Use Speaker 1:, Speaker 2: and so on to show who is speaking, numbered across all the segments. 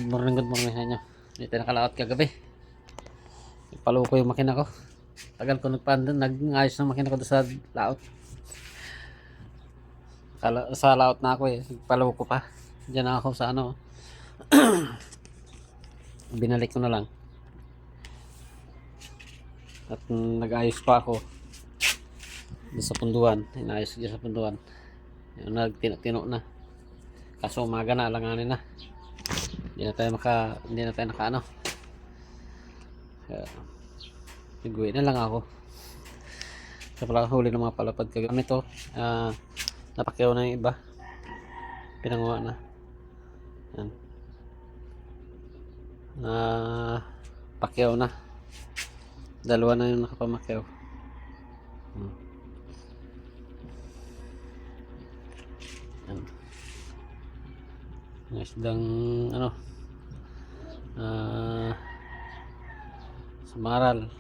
Speaker 1: good morning sa inyo. Hindi tayo nakalaot kagabi. Ipalo ko yung makina ko. Tagal ko nag-ayos ng makina ko doon sa laot. Sa laot na ako eh. Ipalo ko pa. Diyan na ako sa ano. Binalik ko na lang. At nag-ayos pa ako doon sa punduan. Inayos ko dyan sa punduan. Yung nagtino na. Kaso umaga na, alanganin na. Hindi na tayo naka ano. Nag-uwi na lang ako. Sa pala huli ng mga palapad kagabi ito. Napakyaw na yung iba. Pinanguha na. Yan. Pakyaw na. Dalawa na yung nakapamakyaw. Yan. Isdang ano samaral,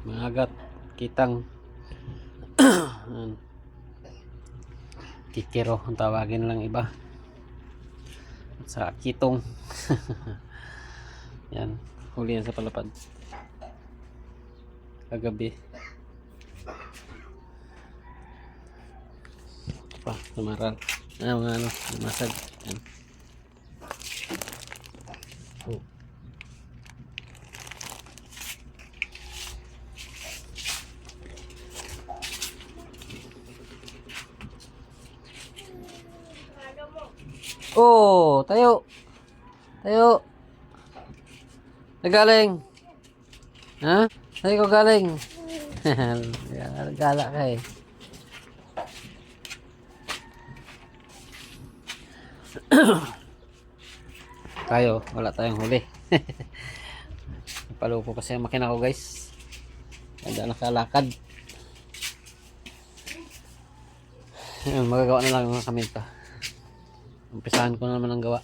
Speaker 1: mangagat, kitang, kikiro ang tawagin lang iba, at sa kitong. Yan, huli yan sa palapad kagabi. Pa, samaral, mga ano, masag. Yan. Oh, tayo. Tayo. Nagaling. Ha? Tayo ko galing. Gala ka eh. Tayo, wala tayong huli. Napalupo kasi ang makina ko guys. Ganda nakalakad. Magagawa na lang yung kamil pa. Umpisahan ko na naman ang gawa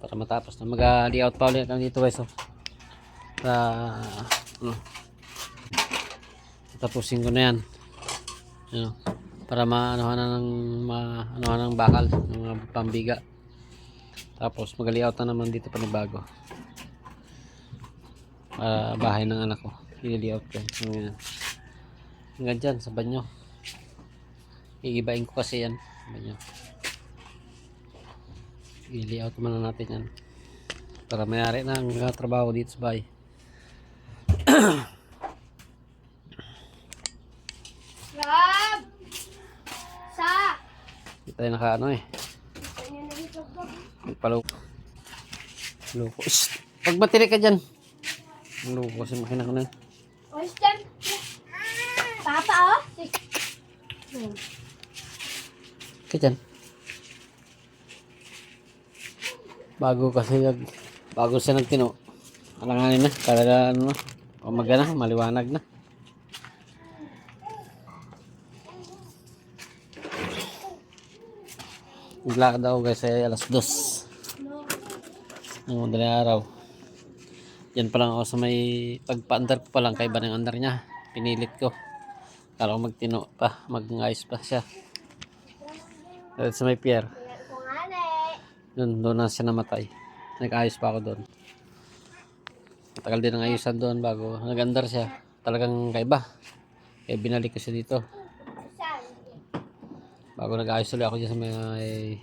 Speaker 1: para matapos na. Mag-layout pa ulit kami dito guys. So, tapusin ko na yan. Para maanohan na ng bakal ng mga pambiga. Tapos mag-layout na naman dito panibago. Bahay ng anak ko. I-layout ko yan. Hanggang dyan sa banyo. Iibain ko kasi yan. Banyo. I-layout naman na natin yan para mayari na ang trabaho dito sa bahay. Hindi tayo naka ano eh. Paluko. Pag bateri ka dyan. Luko kasi makina ko na yun.
Speaker 2: Papa oh.
Speaker 1: Ka dyan. Bago siya nagtino. Alanganin na. Talaga ano na. Umaga na. Maliwanag na. Naglakad ako guys ay alas 2 ng madaling araw. Yan pa lang ako sa may pagpa-andar ko pa lang. Kaiba ng andar niya. Pinilit ko. Kala ko magtino pa. Mag-ayos pa siya. Dahil sa may pier. Doon na siya namatay. Nag-ayos pa ako doon. Matagal din ang ayusan doon bago nag-andar siya. Talagang kaiba. Kaya binalik ko siya dito. Bago nag-ayos ulit ako dyan sa may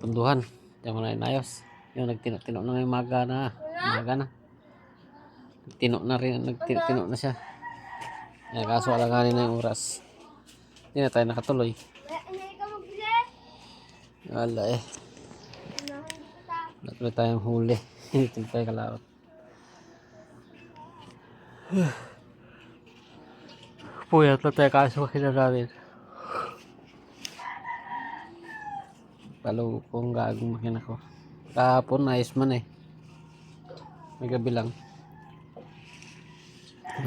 Speaker 1: punduhan. Diyan ko na inayos. Yung nagtino na yung maga na. Nagtino na rin. Nagtino na siya. Yan, kaso alanganin na yung oras. Hindi na tayo nakatuloy. Wala eh. Wala tuloy tayong huli. Hindi tuloy tayo kalawat. Puyat na tayo kaso makina namin. Palo kong gagong makina ko. Kahapon ayos man eh. May gabi lang.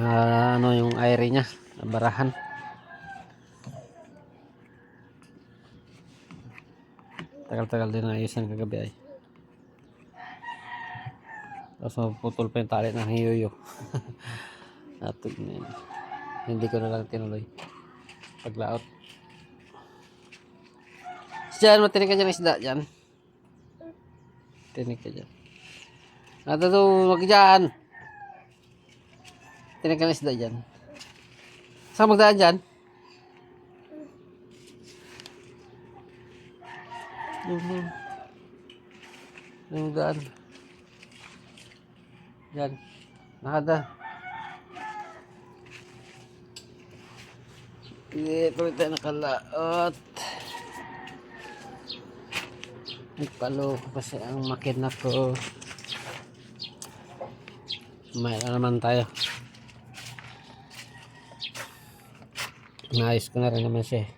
Speaker 1: Ano yung aire niya. Barahan. Tagal-tagal din ang ayusan kagabi ay. Tapos putol pa yung tali ng hiyoyo. Natog na yun. Hindi ko na lang tinuloy. Paglaot. Diyan, matinig ka dyan isda dyan. Tinig ka dyan. Nata to, wag dyan. Tinig ka na isda dyan. Saan magdaan dyan? Yung daan. Dyan. Nakada. Hindi, tuloy tayo nakalaot. Nagpalo ko kasi ang makina ko. May na naman tayo. Naayos ko na rin naman siya.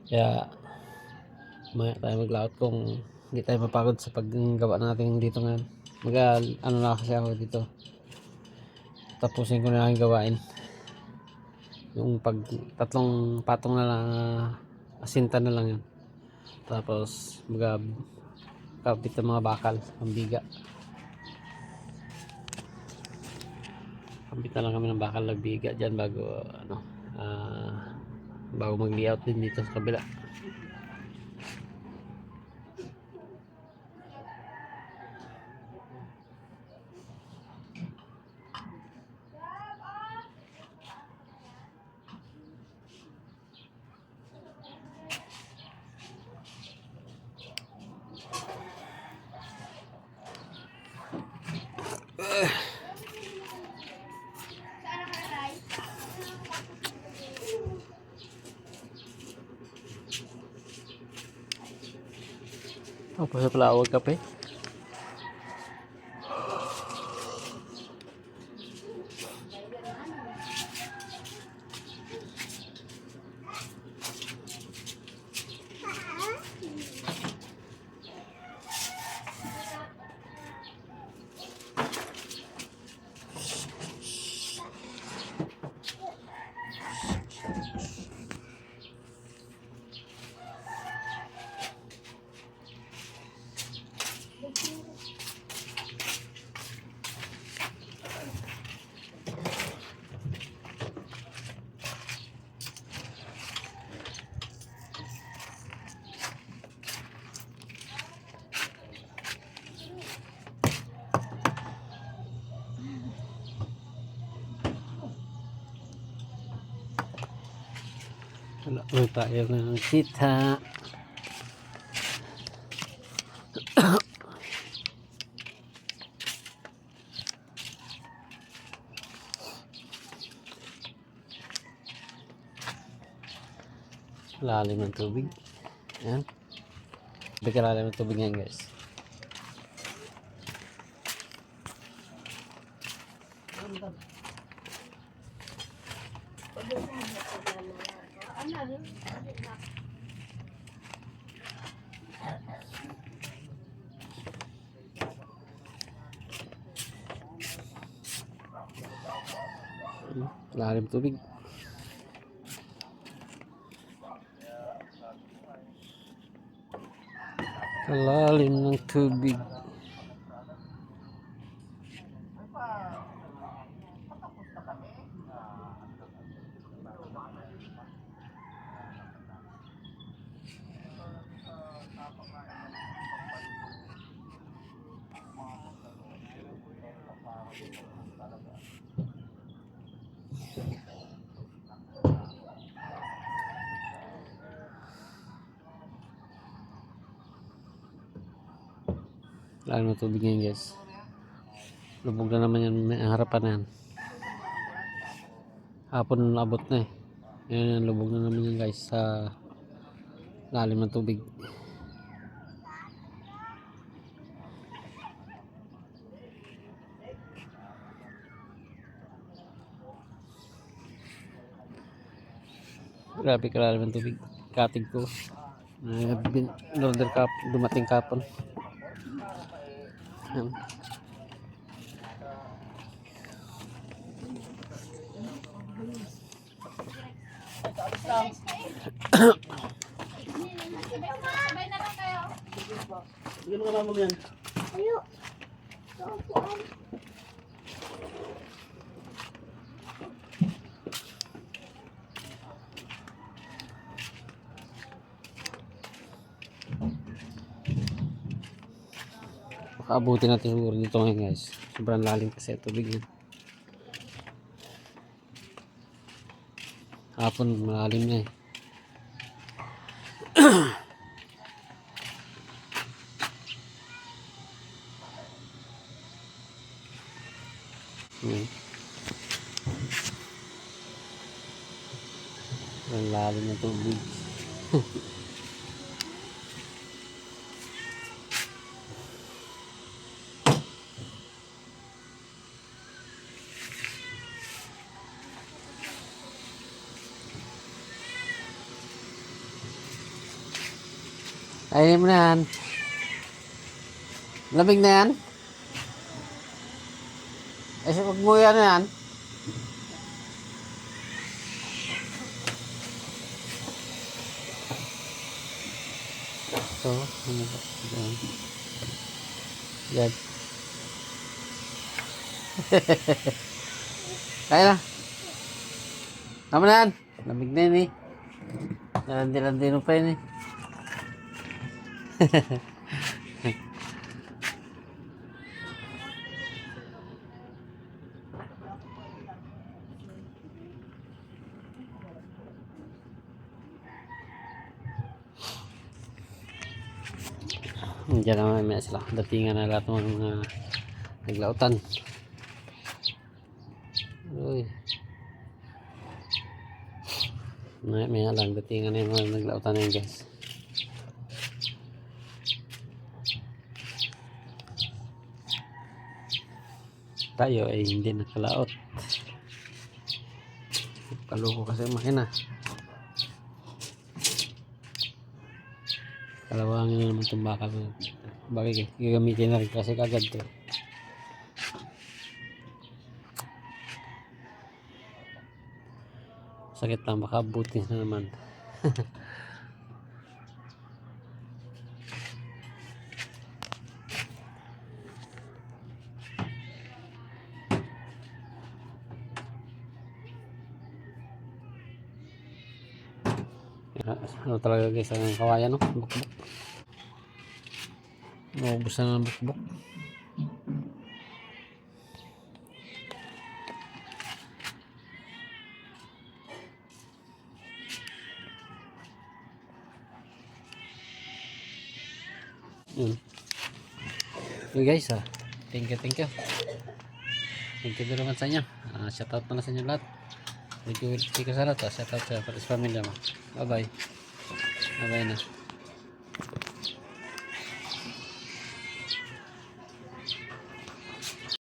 Speaker 1: Kaya maya tayo maglaot kung hindi tayo mapagod sa paggawa natin dito ngayon. Ano na kasi ako dito. Tapusin ko na lang gawain. Yung tatlong patong na lang, asinta na lang yun. Tapos kapit ng mga bakal, pambiga. Kapit na lang kami ng bakal nagbiga dyan bago bago mag-layout din dito sa kabila. Apa sa palawag kape? Wala na tayo ng kita. Lalim ng tubig. Ayan. Bigyan lalim ng tubig ngayon guys. Lalim tubig. Lalim ng tubig. Lalim ng tubig ngayon guys. Lubog na naman yan, may harapan na yan. Hapon abot na eh. Ngayon lubog na naman yan guys sa lalim ng tubig. Grabe kalalim ng tubig. Katig ko. Order kap, dumating kapon. Yan.
Speaker 2: Sabay na lang kayo.
Speaker 1: Bigyan mo ka mama mo yan.
Speaker 2: Ayo.
Speaker 1: Makaabuti natin siguro dito ngayon guys. Sobrang lalim kasi tubig yun. Hapon malalim na eh. Yun. Ang lalim ng tubig. Ayun mo na yan. Lamig na yan. Eh, wag mo yan yan. So, ano ba? Yan. Kaya na. Tama na yan. Lamig na yan eh. Nalandi-landi pa yun eh. Diyan naman may sila. Datingan na lahat ng mga naglautan. Uy. May lang datingan na yung mga naglautan na yun guys. Tayo ay hindi nakalaot. Kaloko kasi ang makina. Kalawangin na naman itong bakal. Bagay gagamitin na rin kasi kagad to. Sakit lang, baka butis na naman. Ano talaga guys ang kawayan no? Bukbuk. Maubos na ng bukbuk. Yun. Yun guys thank you. Thank you very much sa inyo. Shoutout na sa inyo lahat. Thank you sa lahat. Shoutout sa Paris Family mo. Bye bye. Bye bye na.